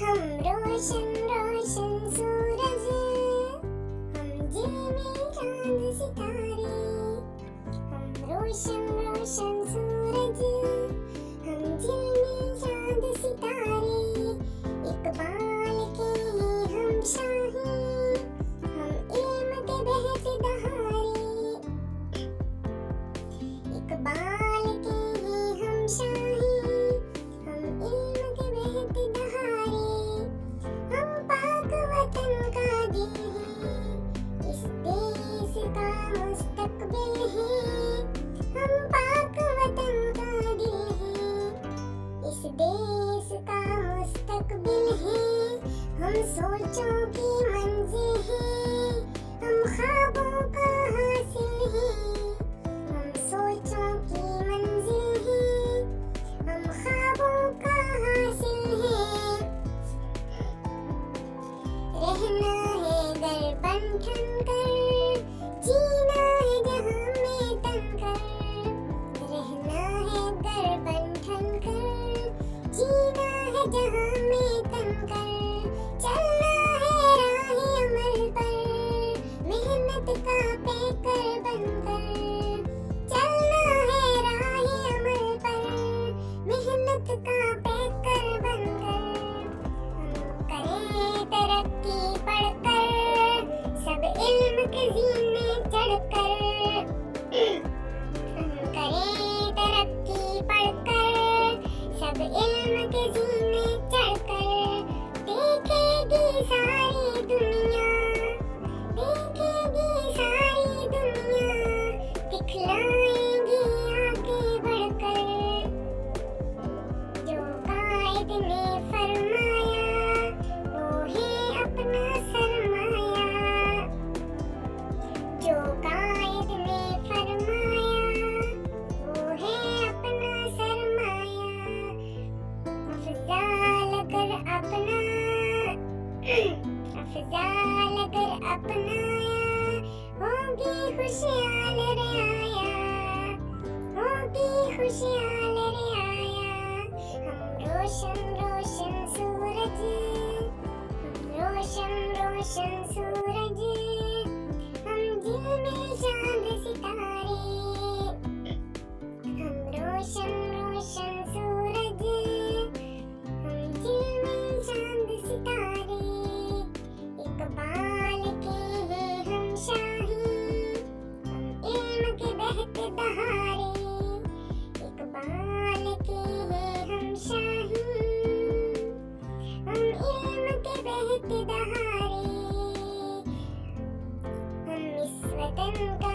हम रोशन रोशन सूरज, हम दिल में चांद सितारे। हम रोशन रोशन सूरज, हम दिल में चांद सितारे। इकबाल के हम शाही, हम इल्म के बहते दहारे। इकबाल के हम शाही, हम इल्म के बहते दहारे। हम पाक वतन का दिल है, इस देश का मुस्तकबिल है। हम पाक वतन का दिल है, इस देश का मुस्तकबिल है। हम सोचों की मंजिल है, हम ख्वाबों का हासिल है। हम सोचों की मंजिल है, हम ख्वाबों का हासिल है। रहना है घर बन ठन कर, जीना है जहां में तन कर। रहना है घर बन ठन कर, जीना है जहां में तन कर। चलना है राह अमल पर, मेहनत का पैकर बनकर। चलना है राह अमल पर, मेहनत का पैकर बनकर। हम करें तरक्की पढ़कर, सब इल्म के जीने चढ़कर। हम करें तरक्की पढ़कर, सब इल्म के जीने चढ़कर। देखेगी सारी दुनिया, देखेगी सारी दुनिया, दिखलाएंगी आगे बढ़कर। जो कायद ने फरमाया, वो है अपना सरमाया। जो कायद ने फरमाया, वो है अपना सरमाया। अफजाल अगर अपना, अफजाल अगर अपनाया, होगी खुशहाल रियाया, होगी खुशहाल रियाया। हम रोशन रोशन सूरज, हम रोशन रोशन सूरज, हम दिल में चांद सितारे। हम रोशन रोशन सूरज, हम दिल में चांद सितारे। इकबाल के हम शाही, हम इल्म के बहते दहारे। इकबाल के हम शाही, हम इल्म के बहते दहारे। हम इस वतन का